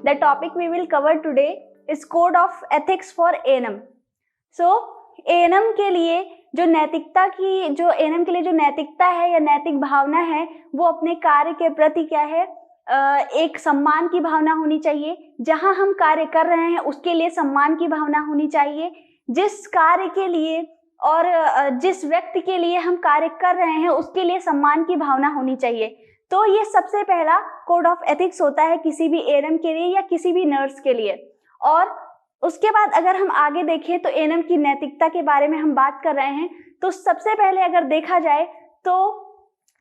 The topic we will cover today is Code of Ethics for A&M. So A&M के लिए जो नैतिकता है या नैतिक भावना है, वो अपने कार्य के प्रति क्या है, एक सम्मान की भावना होनी चाहिए। जहां हम कार्य कर रहे हैं उसके लिए सम्मान की भावना होनी चाहिए। जिस कार्य के लिए और जिस व्यक्ति के लिए हम कार्य कर रहे हैं उसके लिए सम्मान की भावना होनी चाहिए। तो ये सबसे पहला कोड ऑफ एथिक्स होता है किसी भी A&M के लिए या किसी भी नर्स के लिए। और उसके बाद अगर हम आगे देखें तो A&M की नैतिकता के बारे में हम बात कर रहे हैं, तो सबसे पहले अगर देखा जाए तो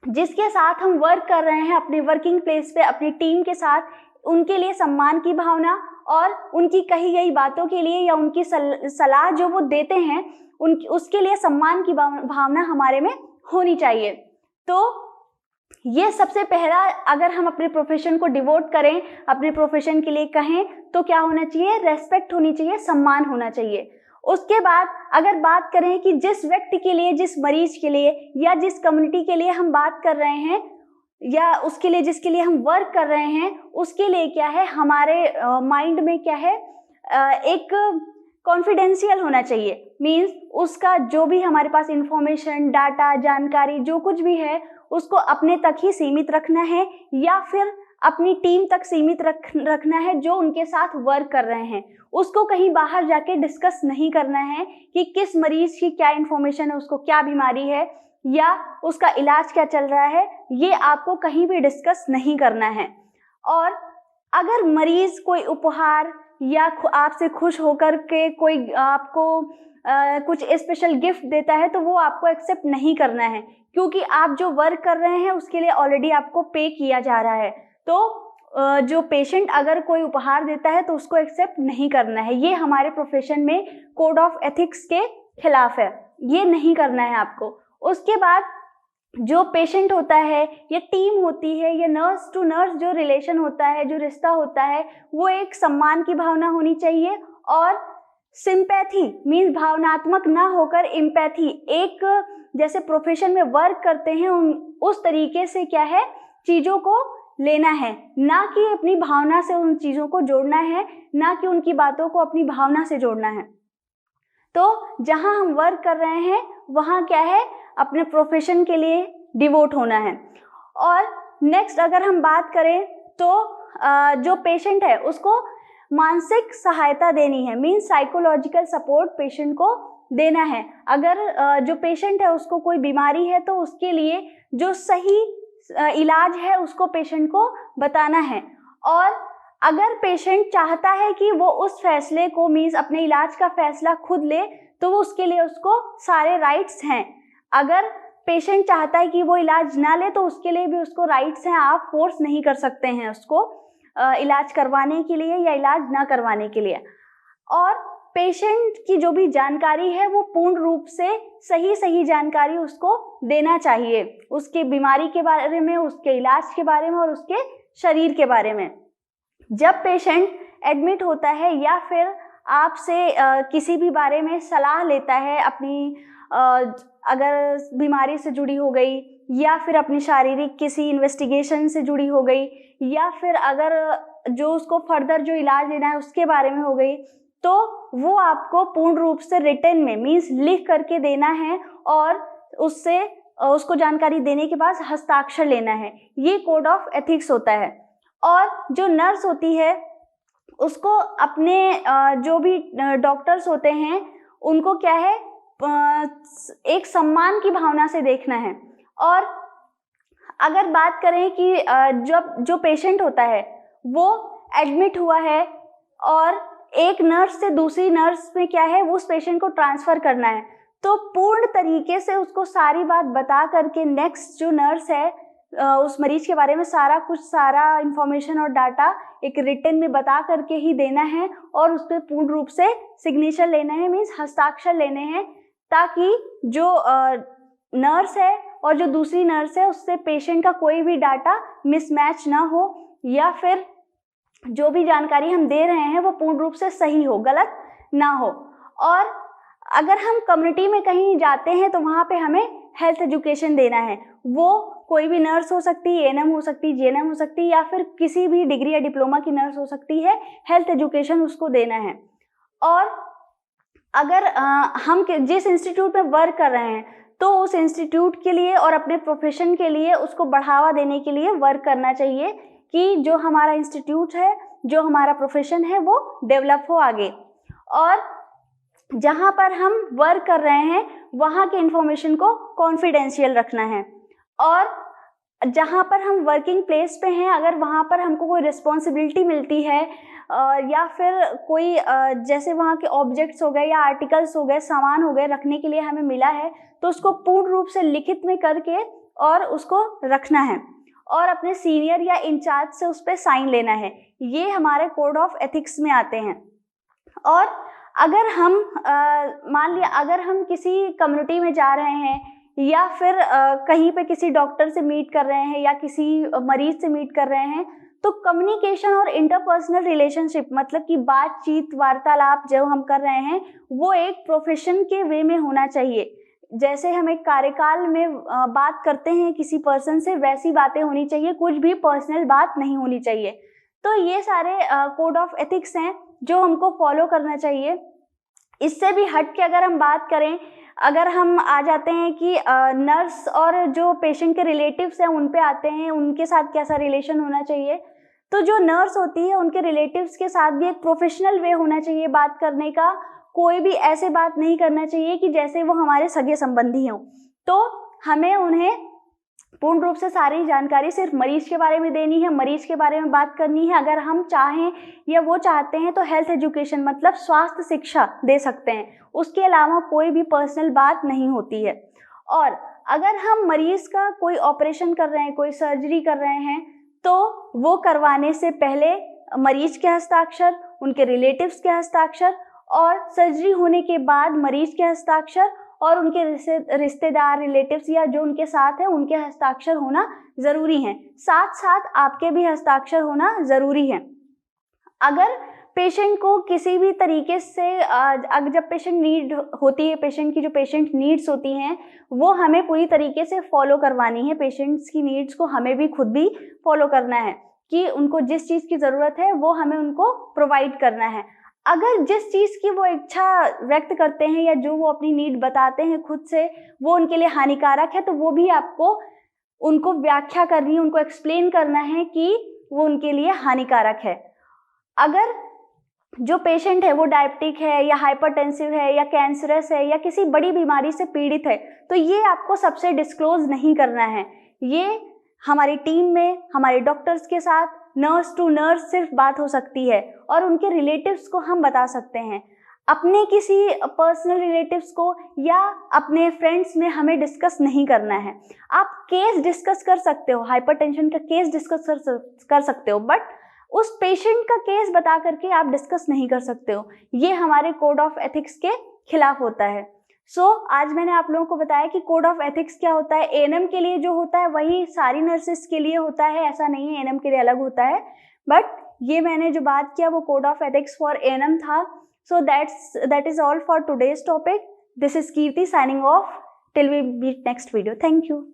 जिसके साथ हम वर्क कर रहे हैं अपने वर्किंग प्लेस पे अपनी टीम के साथ, उनके लिए सम्मान की भावना और उनकी कही गई बातों के लिए या उनकी सलाह जो वो देते हैं उसके लिए सम्मान की भावना हमारे में होनी चाहिए। तो ये सबसे पहला, अगर हम अपने प्रोफेशन को डिवोट करें, अपने प्रोफेशन के लिए कहें, तो क्या होना चाहिए, रेस्पेक्ट होनी चाहिए, सम्मान होना चाहिए। उसके बाद अगर बात करें कि जिस व्यक्ति के लिए, जिस मरीज के लिए या जिस कम्युनिटी के लिए हम बात कर रहे हैं या उसके लिए जिसके लिए हम वर्क कर रहे हैं, उसके लिए क्या है, हमारे माइंड में क्या है, एक कॉन्फिडेंशियल होना चाहिए। मीन्स उसका जो भी हमारे पास इंफॉर्मेशन, डाटा, जानकारी जो कुछ भी है उसको अपने तक ही सीमित रखना है या फिर अपनी टीम तक सीमित रखना है जो उनके साथ वर्क कर रहे हैं। उसको कहीं बाहर जाके डिस्कस नहीं करना है कि किस मरीज की क्या इंफॉर्मेशन है, उसको क्या बीमारी है या उसका इलाज क्या चल रहा है, ये आपको कहीं भी डिस्कस नहीं करना है। और अगर मरीज कोई उपहार या आपसे खुश होकर के कोई आपको कुछ स्पेशल गिफ्ट देता है तो वो आपको एक्सेप्ट नहीं करना है, क्योंकि आप जो वर्क कर रहे हैं उसके लिए ऑलरेडी आपको पे किया जा रहा है। तो जो पेशेंट अगर कोई उपहार देता है तो उसको एक्सेप्ट नहीं करना है। ये हमारे प्रोफेशन में कोड ऑफ एथिक्स के खिलाफ है, ये नहीं करना है आपको। उसके बाद जो पेशेंट होता है या टीम होती है या नर्स टू नर्स जो रिलेशन होता है, जो रिश्ता होता है, वो एक सम्मान की भावना होनी चाहिए। और सिंपैथी मीन्स भावनात्मक ना होकर एम्पैथी, एक जैसे प्रोफेशन में वर्क करते हैं उस तरीके से क्या है, चीज़ों को लेना है, ना कि अपनी भावना से उन चीज़ों को जोड़ना है, ना कि उनकी बातों को अपनी भावना से जोड़ना है। तो जहाँ हम वर्क कर रहे हैं वहाँ क्या है, अपने प्रोफेशन के लिए डिवोट होना है। और नेक्स्ट अगर हम बात करें तो जो पेशेंट है उसको मानसिक सहायता देनी है, मीन्स साइकोलॉजिकल सपोर्ट पेशेंट को देना है। अगर जो पेशेंट है उसको कोई बीमारी है तो उसके लिए जो सही इलाज है उसको पेशेंट को बताना है। और अगर पेशेंट चाहता है कि वो उस फैसले को, मीन्स अपने इलाज का फैसला खुद ले, तो वो उसके लिए उसको सारे राइट्स हैं। अगर पेशेंट चाहता है कि वो इलाज ना ले तो उसके लिए भी उसको राइट्स हैं, आप फोर्स नहीं कर सकते हैं उसको इलाज करवाने के लिए या इलाज ना करवाने के लिए। और पेशेंट की जो भी जानकारी है वो पूर्ण रूप से सही जानकारी उसको देना चाहिए, उसके बीमारी के बारे में, उसके इलाज के बारे में और उसके शरीर के बारे में। जब पेशेंट एडमिट होता है या फिर आपसे किसी भी बारे में सलाह लेता है, अपनी अगर बीमारी से जुड़ी हो गई या फिर अपनी शारीरिक किसी इन्वेस्टिगेशन से जुड़ी हो गई या फिर अगर जो उसको फर्दर जो इलाज लेना है उसके बारे में हो गई, तो वो आपको पूर्ण रूप से रिटन में, मीन्स लिख करके देना है और उसको जानकारी देने के बाद हस्ताक्षर लेना है। ये कोड ऑफ एथिक्स होता है। और जो नर्स होती है उसको अपने जो भी डॉक्टर्स होते हैं उनको क्या है, एक सम्मान की भावना से देखना है। और अगर बात करें कि जब जो पेशेंट होता है वो एडमिट हुआ है और एक नर्स से दूसरी नर्स में क्या है, वो उस पेशेंट को ट्रांसफ़र करना है, तो पूर्ण तरीके से उसको सारी बात बता करके नेक्स्ट जो नर्स है उस मरीज के बारे में सारा इंफॉर्मेशन और डाटा एक रिटन में बता करके ही देना है और उस पर पूर्ण रूप से सिग्नेचर लेना है, मीन्स हस्ताक्षर लेने हैं, ताकि जो नर्स है और जो दूसरी नर्स है उससे पेशेंट का कोई भी डाटा मिसमैच ना हो या फिर जो भी जानकारी हम दे रहे हैं वो पूर्ण रूप से सही हो, गलत ना हो। और अगर हम कम्युनिटी में कहीं जाते हैं तो वहाँ पे हमें हेल्थ एजुकेशन देना है। वो कोई भी नर्स हो सकती है, एएनएम हो सकती है, जीएनएम हो सकती है, या फिर किसी भी डिग्री या डिप्लोमा की नर्स हो सकती है, हेल्थ एजुकेशन उसको देना है। और अगर हम जिस इंस्टीट्यूट में वर्क कर रहे हैं तो उस इंस्टीट्यूट के लिए और अपने प्रोफेशन के लिए उसको बढ़ावा देने के लिए वर्क करना चाहिए कि जो हमारा इंस्टीट्यूट है, जो हमारा प्रोफेशन है, वो डेवलप हो आगे। और जहाँ पर हम वर्क कर रहे हैं वहाँ के इंफॉर्मेशन को कॉन्फिडेंशियल रखना है। और जहाँ पर हम वर्किंग प्लेस पे हैं, अगर वहाँ पर हमको कोई रिस्पॉन्सिबिलिटी मिलती है या फिर कोई जैसे वहाँ के ऑब्जेक्ट्स हो गए या आर्टिकल्स हो गए, सामान हो गए रखने के लिए हमें मिला है, तो उसको पूर्ण रूप से लिखित में करके और उसको रखना है और अपने सीनियर या इंचार्ज से उस पर साइन लेना है। ये हमारे कोड ऑफ एथिक्स में आते हैं। और अगर हम मान लिया अगर हम किसी कम्युनिटी में जा रहे हैं या फिर कहीं पे किसी डॉक्टर से मीट कर रहे हैं या किसी मरीज से मीट कर रहे हैं, तो कम्युनिकेशन और इंटरपर्सनल रिलेशनशिप मतलब कि बातचीत, वार्तालाप जो हम कर रहे हैं वो एक प्रोफेशन के वे में होना चाहिए। जैसे हम एक कार्यकाल में बात करते हैं किसी पर्सन से, वैसी बातें होनी चाहिए, कुछ भी पर्सनल बात नहीं होनी चाहिए। तो ये सारे कोड ऑफ एथिक्स हैं जो हमको फॉलो करना चाहिए। इससे भी हट के अगर हम बात करें, अगर हम आ जाते हैं कि नर्स और जो पेशेंट के रिलेटिव्स हैं उन पे आते हैं, उनके साथ कैसा रिलेशन होना चाहिए, तो जो नर्स होती है उनके रिलेटिव्स के साथ भी एक प्रोफेशनल वे होना चाहिए बात करने का। कोई भी ऐसे बात नहीं करना चाहिए कि जैसे वो हमारे सगे संबंधी हों। तो हमें उन्हें पूर्ण रूप से सारी जानकारी सिर्फ मरीज के बारे में देनी है, मरीज के बारे में बात करनी है। अगर हम चाहें या वो चाहते हैं तो हेल्थ एजुकेशन मतलब स्वास्थ्य शिक्षा दे सकते हैं, उसके अलावा कोई भी पर्सनल बात नहीं होती है। और अगर हम मरीज का कोई ऑपरेशन कर रहे हैं, कोई सर्जरी कर रहे हैं, तो वो करवाने से पहले मरीज के हस्ताक्षर, उनके रिलेटिव्स के हस्ताक्षर और सर्जरी होने के बाद मरीज के हस्ताक्षर और उनके रिश्तेदार, रिलेटिव्स या जो उनके साथ है उनके हस्ताक्षर होना ज़रूरी है। साथ साथ आपके भी हस्ताक्षर होना ज़रूरी है। अगर पेशेंट को किसी भी तरीके से जब पेशेंट नीड होती है, पेशेंट की जो पेशेंट नीड्स होती हैं वो हमें पूरी तरीके से फॉलो करवानी है। पेशेंट्स की नीड्स को हमें भी खुद भी फॉलो करना है कि उनको जिस चीज़ की ज़रूरत है वो हमें उनको प्रोवाइड करना है। अगर जिस चीज़ की वो इच्छा व्यक्त करते हैं या जो वो अपनी नीड बताते हैं खुद से, वो उनके लिए हानिकारक है, तो वो भी आपको उनको व्याख्या करनी है, उनको एक्सप्लेन करना है कि वो उनके लिए हानिकारक है। अगर जो पेशेंट है वो डायबिटिक है या हाइपरटेंसिव है या कैंसरस है या किसी बड़ी बीमारी से पीड़ित है, तो ये आपको सबसे डिस्क्लोज नहीं करना है। ये हमारी टीम में हमारे डॉक्टर्स के साथ नर्स टू नर्स सिर्फ बात हो सकती है और उनके रिलेटिव्स को हम बता सकते हैं। अपने किसी पर्सनल रिलेटिव्स को या अपने फ्रेंड्स में हमें डिस्कस नहीं करना है। आप केस डिस्कस कर सकते हो, हाइपरटेंशन का केस डिस्कस कर सकते हो, बट उस पेशेंट का केस बता करके आप डिस्कस नहीं कर सकते हो। ये हमारे कोड ऑफ एथिक्स के खिलाफ होता है। आज मैंने आप लोगों को बताया कि कोड ऑफ एथिक्स क्या होता है। एएनएम के लिए जो होता है वही सारी नर्सेस के लिए होता है, ऐसा नहीं है एएनएम के लिए अलग होता है। बट ये मैंने जो बात किया वो code of ethics for ANM था। that is all for today's topic. This is Kirti signing off till we meet next video. Thank you.